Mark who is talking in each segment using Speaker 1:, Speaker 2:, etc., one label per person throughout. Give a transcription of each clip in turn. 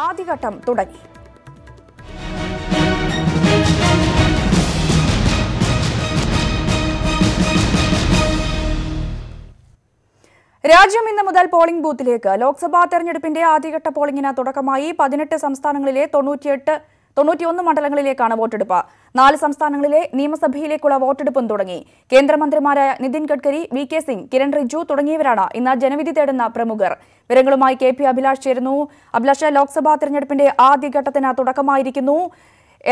Speaker 1: ആദ്യഘട്ടം തുടങ്ങി. രാജ്യം ഇന്ന് മുതൽ പോളിംഗ് ബൂത്തിലേക്ക്. ലോക്സഭാ തെരഞ്ഞെടുപ്പിന്റെ ആദ്യഘട്ട പോളിംഗിന് തുടക്കമായി. 18 സംസ്ഥാനങ്ങളിലെ 91 മണ്ഡലങ്ങളിലേക്കാണ് വോട്ടെടുപ്പ്. 4 സംസ്ഥാനങ്ങളിലെ നിയമസഭയിലേക്കുള്ള വോട്ടെടുപ്പും തുടങ്ങി. കേന്ദ്രമന്ത്രിമാരായ നിതിൻ ഗഡ്കരി, VK സിംഗ്, കിരൺ റിജിജു തുടങ്ങിയവരാണ് ഇന്ന് ജനവിധി തേടുന്ന പ്രമുഖർ. വിവരങ്ങളുമായി KP അഭിലാഷ് ചേരുന്നു. അഭിലാഷ്, ലോക്സഭാ തെരഞ്ഞെടുപ്പിന്റെ ആദ്യഘട്ടത്തിന് തുടക്കമായിരിക്കുന്നു.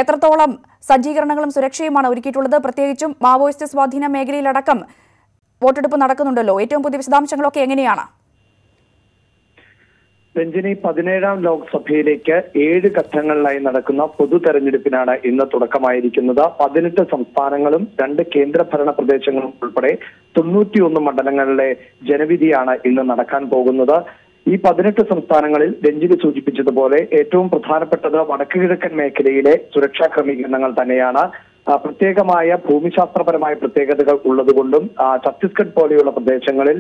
Speaker 1: എത്രത്തോളം സജ്ജീകരണങ്ങളും സുരക്ഷയുമാണ് ഒരുക്കിയിട്ടുള്ളത്? പ്രത്യേകിച്ചും മാവോയിസ്റ്റ് സ്വാധീന മേഖലയിലടക്കം വോട്ടെടുപ്പ് നടക്കുന്നുണ്ടല്ലോ. ഏറ്റവും പുതിയ വിശദാംശങ്ങളൊക്കെ എങ്ങനെയാണ്?
Speaker 2: രഞ്ജിനി, 17ാം ലോക്സഭയിലേക്ക് 7 ഘട്ടങ്ങളിലായി നടക്കുന്ന പൊതു തെരഞ്ഞെടുപ്പിനാണ് ഇന്ന് തുടക്കമായിരിക്കുന്നത്. 18 സംസ്ഥാനങ്ങളും 2 കേന്ദ്രഭരണ പ്രദേശങ്ങളും ഉൾപ്പെടെ 91 മണ്ഡലങ്ങളിലെ ജനവിധിയാണ് ഇന്ന് നടക്കാൻ പോകുന്നത്. ഈ 18 സംസ്ഥാനങ്ങളിൽ രഞ്ജിനി സൂചിപ്പിച്ചതുപോലെ ഏറ്റവും പ്രധാനപ്പെട്ടത് വടക്കുകിഴക്കൻ മേഖലയിലെ സുരക്ഷാ ക്രമീകരണങ്ങൾ തന്നെയാണ്. പ്രത്യേകമായ ഭൂമിശാസ്ത്രപരമായ പ്രത്യേകതകൾ ഉള്ളതുകൊണ്ടും ഛത്തീസ്ഗഡ് പോലെയുള്ള പ്രദേശങ്ങളിൽ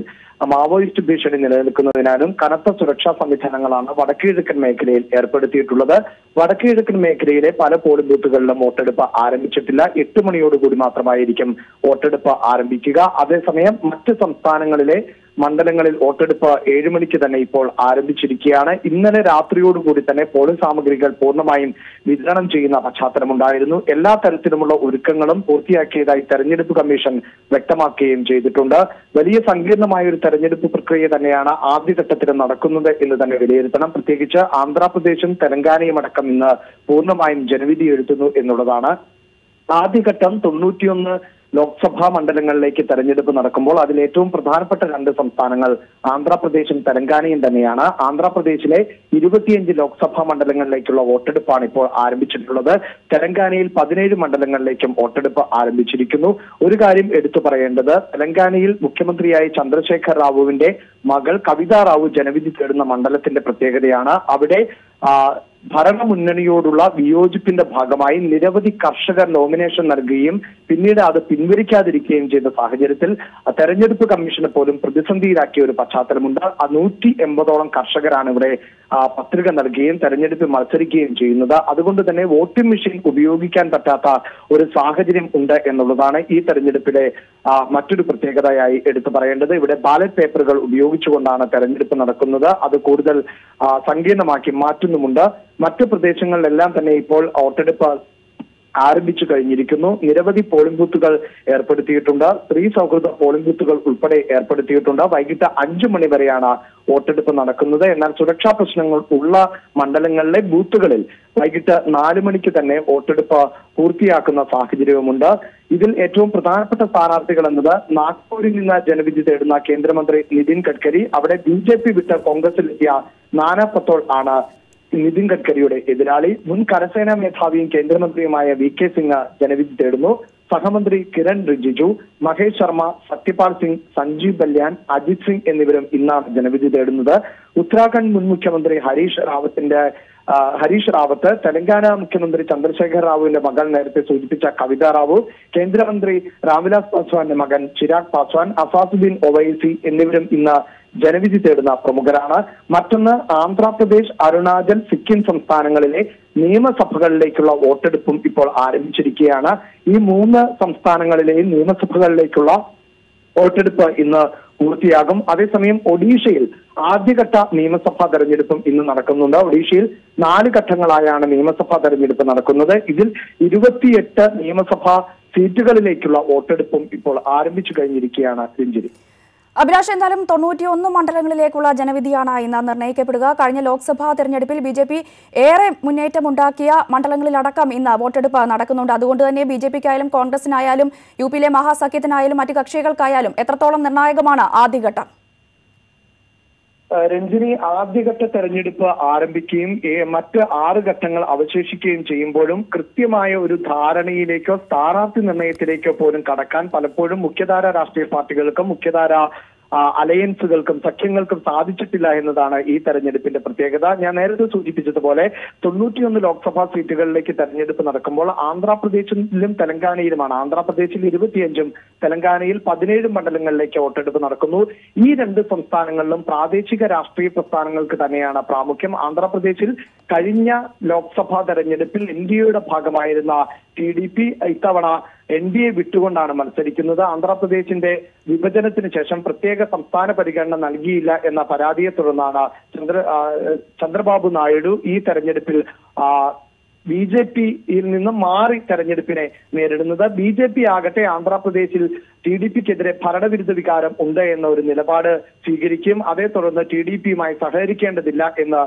Speaker 2: മാവോയിസ്റ്റ് ഭീഷണി നിലനിൽക്കുന്നതിനാലും കനത്ത സുരക്ഷാ സംവിധാനങ്ങളാണ് വടക്കുകിഴക്കൻ മേഖലയിൽ ഏർപ്പെടുത്തിയിട്ടുള്ളത്. വടക്കുകിഴക്കൻ മേഖലയിലെ പല പോളിംഗ് ബൂത്തുകളിലും വോട്ടെടുപ്പ് ആരംഭിച്ചിട്ടില്ല. 8 മണിയോടുകൂടി മാത്രമായിരിക്കും വോട്ടെടുപ്പ് ആരംഭിക്കുക. അതേസമയം മറ്റ് സംസ്ഥാനങ്ങളിലെ മണ്ഡലങ്ങളിൽ വോട്ടെടുപ്പ് 7 മണിക്ക് തന്നെ ഇപ്പോൾ ആരംഭിച്ചിരിക്കുകയാണ്. ഇന്നലെ രാത്രിയോടുകൂടി തന്നെ പോളിംഗ് സാമഗ്രികൾ പൂർണ്ണമായും വിതരണം ചെയ്യുന്ന പശ്ചാത്തലമുണ്ടായിരുന്നു. എല്ലാ തരത്തിലുമുള്ള ഒരുക്കങ്ങളും പൂർത്തിയാക്കിയതായി തെരഞ്ഞെടുപ്പ് കമ്മീഷൻ വ്യക്തമാക്കുകയും ചെയ്തിട്ടുണ്ട്. വലിയ സങ്കീർണമായ ഒരു തെരഞ്ഞെടുപ്പ് പ്രക്രിയ തന്നെയാണ് ആദ്യഘട്ടത്തിൽ നടക്കുന്നത് എന്ന് തന്നെ വിലയിരുത്തണം. പ്രത്യേകിച്ച് ആന്ധ്രാപ്രദേശും തെലങ്കാനയും അടക്കം ഇന്ന് പൂർണ്ണമായും ജനവിധി എഴുതുന്നു എന്നുള്ളതാണ്. ആദ്യഘട്ടം 91 ലോക്സഭാ മണ്ഡലങ്ങളിലേക്ക് തെരഞ്ഞെടുപ്പ് നടക്കുമ്പോൾ അതിൽ ഏറ്റവും പ്രധാനപ്പെട്ട 2 സംസ്ഥാനങ്ങൾ ആന്ധ്രാപ്രദേശും തെലങ്കാനയും തന്നെയാണ്. ആന്ധ്രാപ്രദേശിലെ 25 ലോക്സഭാ മണ്ഡലങ്ങളിലേക്കുള്ള വോട്ടെടുപ്പാണ് ഇപ്പോൾ ആരംഭിച്ചിട്ടുള്ളത്. തെലങ്കാനയിൽ 17 മണ്ഡലങ്ങളിലേക്കും വോട്ടെടുപ്പ് ആരംഭിച്ചിരിക്കുന്നു. ഒരു കാര്യം എടുത്തു പറയേണ്ടത്, തെലങ്കാനയിൽ മുഖ്യമന്ത്രിയായ ചന്ദ്രശേഖർ റാവുവിന്റെ മകൾ കവിത റാവു ജനവിധി തേടുന്ന മണ്ഡലത്തിന്റെ പ്രത്യേകതയാണ്. അവിടെ ഭരണമുന്നണിയോടുള്ള വിയോജിപ്പിന്റെ ഭാഗമായി നിരവധി കർഷകർ നോമിനേഷൻ നൽകുകയും പിന്നീട് അത് പിൻവലിക്കാതിരിക്കുകയും ചെയ്ത സാഹചര്യത്തിൽ തെരഞ്ഞെടുപ്പ് കമ്മീഷനെ പോലും പ്രതിസന്ധിയിലാക്കിയ ഒരു പശ്ചാത്തലമുണ്ട്. 180ഓളം കർഷകരാണ് ഇവിടെ പത്രിക നൽകുകയും തെരഞ്ഞെടുപ്പിൽ മത്സരിക്കുകയും ചെയ്യുന്നത്. അതുകൊണ്ട് തന്നെ വോട്ടിംഗ് മെഷീൻ ഉപയോഗിക്കാൻ പറ്റാത്ത ഒരു സാഹചര്യം ഉണ്ട് എന്നുള്ളതാണ് ഈ തെരഞ്ഞെടുപ്പിലെ മറ്റൊരു പ്രത്യേകതയായി എടുത്തു പറയേണ്ടത്. ഇവിടെ ബാലറ്റ് പേപ്പറുകൾ ഉപയോഗിച്ചുകൊണ്ടാണ് തെരഞ്ഞെടുപ്പ് നടക്കുന്നത്. അത് കൂടുതൽ സങ്കീർണമാക്കി മാറ്റുന്നുമുണ്ട്. മറ്റു പ്രദേശങ്ങളിലെല്ലാം തന്നെ ഇപ്പോൾ വോട്ടെടുപ്പ് ആരംഭിച്ചു കഴിഞ്ഞിരിക്കുന്നു. നിരവധി പോളിംഗ് ബൂത്തുകൾ ഏർപ്പെടുത്തിയിട്ടുണ്ട്. സ്ത്രീ സൗഹൃദ പോളിംഗ് ബൂത്തുകൾ ഉൾപ്പെടെ ഏർപ്പെടുത്തിയിട്ടുണ്ട്. വൈകിട്ട് 5 മണി വരെയാണ് വോട്ടെടുപ്പ് നടക്കുന്നത്. എന്നാൽ സുരക്ഷാ പ്രശ്നങ്ങൾ ഉള്ള മണ്ഡലങ്ങളിലെ ബൂത്തുകളിൽ വൈകിട്ട് 4 മണിക്ക് തന്നെ വോട്ടെടുപ്പ് പൂർത്തിയാക്കുന്ന സാഹചര്യവുമുണ്ട്. ഇതിൽ ഏറ്റവും പ്രധാനപ്പെട്ട സ്ഥാനാർത്ഥികൾ എന്നത് നാഗ്പൂരിൽ നിന്ന് ജനവിധി തേടുന്ന കേന്ദ്രമന്ത്രി നിതിൻ ഗഡ്കരി, അവിടെ BJP വിട്ട് കോൺഗ്രസിലെത്തിയ നാനാ പത്തോൾ ആണ് നിതിൻ ഗഡ്കരിയുടെ എതിരാളി. മുൻ കരസേനാ മേധാവിയും കേന്ദ്രമന്ത്രിയുമായ VK സിംഗ് ജനവിധി തേടുന്നു. സഹമന്ത്രി കിരൺ റിജിജു, മഹേഷ് ശർമ്മ, സത്യപാൽ സിംഗ്, സഞ്ജീവ് ബല്യാൻ, അജിത് സിംഗ് എന്നിവരും ഇന്നാണ് ജനവിധി തേടുന്നത്. ഉത്തരാഖണ്ഡ് മുൻ മുഖ്യമന്ത്രി ഹരീഷ് റാവത്ത്, തെലങ്കാന മുഖ്യമന്ത്രി ചന്ദ്രശേഖർ റാവുവിന്റെ മകൾ നേരത്തെ സൂചിപ്പിച്ച കവിത റാവു, കേന്ദ്രമന്ത്രി രാംവിലാസ് പാസ്വാന്റെ മകൻ ചിരാഗ് പാസ്വാൻ, അസാസുദ്ദീൻ ഒവൈസി എന്നിവരും ഇന്ന് ജനവിധി തേടുന്ന പ്രമുഖരാണ്. മറ്റൊന്ന്, ആന്ധ്രാപ്രദേശ്, അരുണാചൽ, സിക്കിം സംസ്ഥാനങ്ങളിലെ നിയമസഭകളിലേക്കുള്ള വോട്ടെടുപ്പും ഇപ്പോൾ ആരംഭിച്ചിരിക്കുകയാണ്. ഈ 3 സംസ്ഥാനങ്ങളിലെയും നിയമസഭകളിലേക്കുള്ള വോട്ടെടുപ്പ് ഇന്ന് പൂർത്തിയാകും. അതേസമയം ഒഡീഷയിൽ ആദ്യഘട്ട നിയമസഭാ തെരഞ്ഞെടുപ്പും ഇന്ന് നടക്കുന്നുണ്ട്. ഒഡീഷയിൽ 4 ഘട്ടങ്ങളായാണ് നിയമസഭാ തെരഞ്ഞെടുപ്പ് നടക്കുന്നത്. ഇതിൽ 28 നിയമസഭാ സീറ്റുകളിലേക്കുള്ള വോട്ടെടുപ്പും ഇപ്പോൾ ആരംഭിച്ചു കഴിഞ്ഞിരിക്കുകയാണ്. രഞ്ജിനി,
Speaker 1: അഭിലാഷ്, എന്തായാലും 91 മണ്ഡലങ്ങളിലേക്കുള്ള ജനവിധിയാണ് ഇന്ന് നിർണ്ണയിക്കപ്പെടുക. കഴിഞ്ഞ ലോക്സഭാ തെരഞ്ഞെടുപ്പിൽ BJP ഏറെ മുന്നേറ്റമുണ്ടാക്കിയ മണ്ഡലങ്ങളിലടക്കം ഇന്ന് വോട്ടെടുപ്പ് നടക്കുന്നുണ്ട്. അതുകൊണ്ട് തന്നെ BJPക്കായാലും കോൺഗ്രസിനായാലും UP-യിലെ മഹാസഖ്യത്തിനായാലും മറ്റു കക്ഷികൾക്കായാലും എത്രത്തോളം നിർണായകമാണ് ആദ്യഘട്ടം?
Speaker 2: രഞ്ജിനി, ആദ്യഘട്ട തെരഞ്ഞെടുപ്പ് ആരംഭിക്കുകയും മറ്റ് 6 ഘട്ടങ്ങൾ അവശേഷിക്കുകയും ചെയ്യുമ്പോഴും കൃത്യമായ ഒരു ധാരണയിലേക്കോ സ്ഥാനാർത്ഥി നിർണയത്തിലേക്കോ പോലും കടക്കാൻ പലപ്പോഴും മുഖ്യധാര രാഷ്ട്രീയ പാർട്ടികൾക്കും മുഖ്യധാര അലയൻസുകൾക്കും സഖ്യങ്ങൾക്കും സാധിച്ചിട്ടില്ല എന്നതാണ് ഈ തെരഞ്ഞെടുപ്പിന്റെ പ്രത്യേകത. ഞാൻ നേരത്തെ സൂചിപ്പിച്ചതുപോലെ 91 ലോക്സഭാ സീറ്റുകളിലേക്ക് തെരഞ്ഞെടുപ്പ് നടക്കുമ്പോൾ ആന്ധ്രാപ്രദേശിലും തെലങ്കാനയിലുമാണ്. ആന്ധ്രാപ്രദേശിൽ 25ഉം തെലങ്കാനയിൽ 17 മണ്ഡലങ്ങളിലേക്ക് വോട്ടെടുപ്പ് നടക്കുന്നു. ഈ രണ്ട് സംസ്ഥാനങ്ങളിലും പ്രാദേശിക രാഷ്ട്രീയ പ്രസ്ഥാനങ്ങൾക്ക് തന്നെയാണ് പ്രാമുഖ്യം. ആന്ധ്രാപ്രദേശിൽ കഴിഞ്ഞ ലോക്സഭാ തെരഞ്ഞെടുപ്പിൽ NDAയുടെ ഭാഗമായിരുന്ന TDP ഇത്തവണ NDA വിട്ടുകൊണ്ടാണ് മത്സരിക്കുന്നത്. ആന്ധ്രാപ്രദേശിന്റെ വിഭജനത്തിന് ശേഷം പ്രത്യേക സംസ്ഥാന പരിഗണന നൽകിയില്ല എന്ന പരാതിയെ തുടർന്നാണ് ചന്ദ്രബാബു നായിഡു ഈ തെരഞ്ഞെടുപ്പിൽ BJPയിൽ നിന്ന് മാറി തെരഞ്ഞെടുപ്പിനെ നേരിടുന്നത്. BJP ആകട്ടെ ആന്ധ്രാപ്രദേശിൽ TDPക്കെതിരെ ഭരണവിരുദ്ധ വികാരം ഉണ്ട് എന്ന ഒരു നിലപാട് സ്വീകരിക്കുകയും അതേ തുടർന്ന് TDPയുമായി സഹകരിക്കേണ്ടതില്ല എന്ന്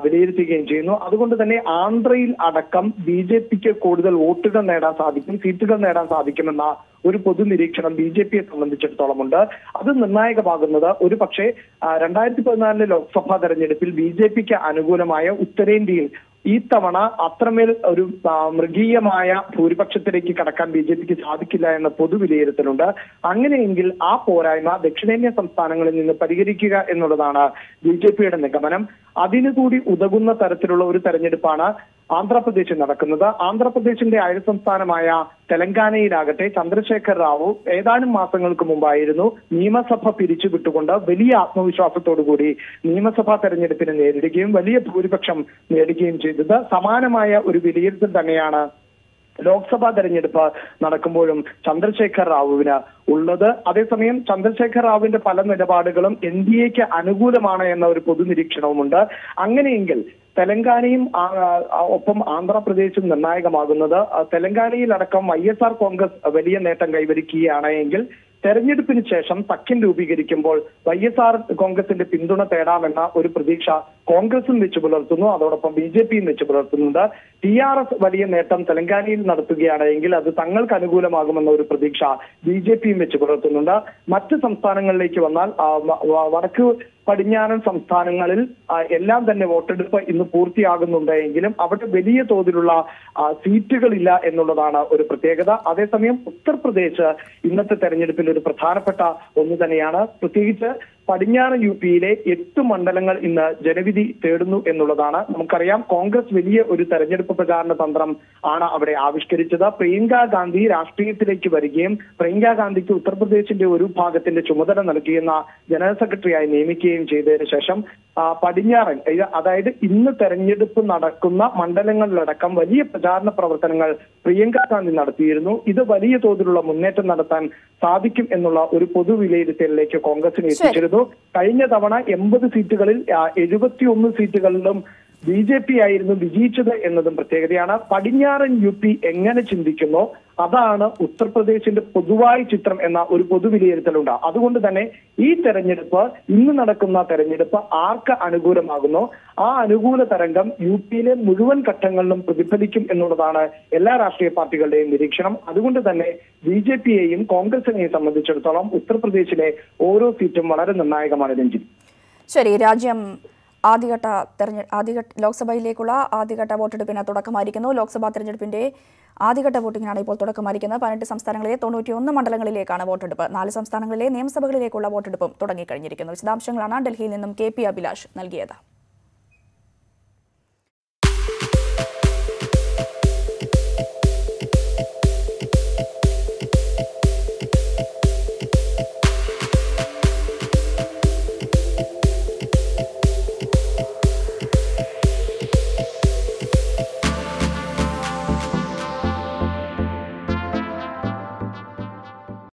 Speaker 2: വിലയിരുത്തുകയും ചെയ്യുന്നു. അതുകൊണ്ട് തന്നെ ആന്ധ്രയിൽ അടക്കം BJPക്ക് കൂടുതൽ വോട്ടുകൾ നേടാൻ സാധിക്കും, സീറ്റുകൾ നേടാൻ സാധിക്കുമെന്ന ഒരു പൊതുനിരീക്ഷണം BJPയെ സംബന്ധിച്ചിടത്തോളം ഉണ്ട്. അത് നിർണായകമാകുന്നത് ഒരു പക്ഷേ 2014 ലോക്സഭാ തെരഞ്ഞെടുപ്പിൽ BJPക്ക് അനുകൂലമായ ഉത്തരേന്ത്യയിൽ ഈ തവണ അത്രമേൽ ഒരു മൃഗീയമായ ഭൂരിപക്ഷത്തിലേക്ക് കടക്കാൻ BJPക്ക് സാധിക്കില്ല എന്ന പൊതുവിലയിരുത്തലുണ്ട്. അങ്ങനെയെങ്കിൽ ആ പോരായ്മ ദക്ഷിണേന്ത്യൻ സംസ്ഥാനങ്ങളിൽ നിന്ന് പരിഹരിക്കുക എന്നുള്ളതാണ് BJPയുടെ നിഗമനം. അതിനുകൂടി ഉതകുന്ന തരത്തിലുള്ള ഒരു തെരഞ്ഞെടുപ്പാണ് ആന്ധ്രാപ്രദേശിൽ നടക്കുന്നത്. ആന്ധ്രാപ്രദേശിന്റെ അയൽ സംസ്ഥാനമായ തെലങ്കാനയിലാകട്ടെ ചന്ദ്രശേഖർ റാവു ഏതാനും മാസങ്ങൾക്ക് മുമ്പായിരുന്നു നിയമസഭ പിരിച്ചുവിട്ടുകൊണ്ട് വലിയ ആത്മവിശ്വാസത്തോടുകൂടി നിയമസഭാ തെരഞ്ഞെടുപ്പിനെ നേരിടുകയും വലിയ ഭൂരിപക്ഷം നേടുകയും ചെയ്തത്. സമാനമായ ഒരു വിലയിരുത്തൽ തന്നെയാണ് ലോക്സഭാ തെരഞ്ഞെടുപ്പ് നടക്കുമ്പോഴും ചന്ദ്രശേഖർ റാവുവിന് ഉള്ളത്. അതേസമയം ചന്ദ്രശേഖർ റാവുവിന്റെ പല നിലപാടുകളും NDAക്ക് അനുകൂലമാണ് എന്ന ഒരു പൊതുനിരീക്ഷണവുമുണ്ട്. അങ്ങനെയെങ്കിൽ തെലങ്കാനയും ഒപ്പം ആന്ധ്രാപ്രദേശും നിർണായകമാകുന്നത്. തെലങ്കാനയിലടക്കം YSR കോൺഗ്രസ് വലിയ നേട്ടം കൈവരിക്കുകയാണ് എങ്കിൽ തെരഞ്ഞെടുപ്പിന് ശേഷം സഖ്യം രൂപീകരിക്കുമ്പോൾ YSR കോൺഗ്രസിന്റെ പിന്തുണ തേടാമെന്ന ഒരു പ്രതീക്ഷ കോൺഗ്രസും വെച്ച് പുലർത്തുന്നു. അതോടൊപ്പം BJPയും വെച്ച് പുലർത്തുന്നുണ്ട്. TRS വലിയ നേട്ടം തെലങ്കാനയിൽ നടത്തുകയാണ് എങ്കിൽ അത് തങ്ങൾക്ക് അനുകൂലമാകുമെന്ന ഒരു പ്രതീക്ഷ BJPയും വെച്ച് പുലർത്തുന്നുണ്ട്. മറ്റ് സംസ്ഥാനങ്ങളിലേക്ക് വന്നാൽ വടക്ക് പടിഞ്ഞാറൻ സംസ്ഥാനങ്ങളിൽ എല്ലാം തന്നെ വോട്ടെടുപ്പ് ഇന്ന് പൂർത്തിയാകുന്നുണ്ട് എങ്കിലും അവിടെ വലിയ തോതിലുള്ള സീറ്റുകളില്ല എന്നുള്ളതാണ് ഒരു പ്രത്യേകത. അതേസമയം ഉത്തർപ്രദേശ് ഇന്നത്തെ തെരഞ്ഞെടുപ്പിൽ ഒരു പ്രധാനപ്പെട്ട ഒന്ന് തന്നെയാണ്. പ്രത്യേകിച്ച് പടിഞ്ഞാറൻ UPയിലെ 8 മണ്ഡലങ്ങൾ ഇന്ന് ജനവിധി തേടുന്നു എന്നുള്ളതാണ്. നമുക്കറിയാം കോൺഗ്രസ് വലിയ ഒരു തെരഞ്ഞെടുപ്പ് പ്രചാരണ തന്ത്രം ആണ് അവിടെ ആവിഷ്കരിച്ചത്. പ്രിയങ്ക ഗാന്ധി രാഷ്ട്രീയത്തിലേക്ക് വരികയും പ്രിയങ്ക ഗാന്ധിക്ക് ഉത്തർപ്രദേശിന്റെ ഒരു ഭാഗത്തിന്റെ ചുമതല നൽകിയെന്ന ജനറൽ സെക്രട്ടറിയായി നിയമിക്കുകയും ചെയ്തതിനു ശേഷം പടിഞ്ഞാറൻ അതായത് ഇന്ന് തെരഞ്ഞെടുപ്പ് നടക്കുന്ന മണ്ഡലങ്ങളിലടക്കം വലിയ പ്രചാരണ പ്രവർത്തനങ്ങൾ പ്രിയങ്ക ഗാന്ധി നടത്തിയിരുന്നു. ഇത് വലിയ തോതിലുള്ള മുന്നേറ്റം നടത്താൻ സാധിക്കും എന്നുള്ള ഒരു പൊതുവിലയിരുത്തലിലേക്ക് കോൺഗ്രസിനെ എത്തിച്ചിരുന്നു. കഴിഞ്ഞ തവണ 80 സീറ്റുകളിൽ 71 സീറ്റുകളിലും BJP ആയിരുന്നു വിജയിച്ചത് എന്നതും പ്രത്യേകതയാണ്. പടിഞ്ഞാറൻ UP എങ്ങനെ ചിന്തിക്കുന്നോ അതാണ് ഉത്തർപ്രദേശിന്റെ പൊതുവായ ചിത്രം എന്ന ഒരു പൊതുവിലയിരുത്തലുണ്ട്. അതുകൊണ്ട് തന്നെ ഈ തെരഞ്ഞെടുപ്പ് ഇന്ന് നടക്കുന്ന തെരഞ്ഞെടുപ്പ് ആർക്ക് അനുകൂലമാകുന്നോ ആ അനുകൂല തരംഗം UPയിലെ മുഴുവൻ ഘട്ടങ്ങളിലും പ്രതിഫലിക്കും എന്നുള്ളതാണ് എല്ലാ രാഷ്ട്രീയ പാർട്ടികളുടെയും നിരീക്ഷണം. അതുകൊണ്ട് തന്നെ BJPയെയും കോൺഗ്രസിനെയും സംബന്ധിച്ചിടത്തോളം ഉത്തർപ്രദേശിലെ ഓരോ സീറ്റും വളരെ നിർണായകമാണ്. രഞ്ജിത്ത്,
Speaker 1: ശരി. രാജ്യം ആദ്യഘട്ട ലോക്സഭയിലേക്കുള്ള ആദ്യഘട്ട വോട്ടെടുപ്പിന് തുടക്കമായിരിക്കുന്നു. ലോക്സഭാ തെരഞ്ഞെടുപ്പിന്റെ ആദ്യഘട്ട വോട്ടിങ്ങിനാണ് ഇപ്പോൾ തുടക്കമായിരിക്കുന്നത്. 18 സംസ്ഥാനങ്ങളിലെ 91 മണ്ഡലങ്ങളിലേക്കാണ് വോട്ടെടുപ്പ്. 4 സംസ്ഥാനങ്ങളിലെ നിയമസഭകളിലേക്കുള്ള വോട്ടെടുപ്പും തുടങ്ങിക്കഴിഞ്ഞിരിക്കുന്നു. വിശദാംശങ്ങളാണ് ഡൽഹിയിൽ നിന്നും KP അഭിലാഷ് നൽകിയത്.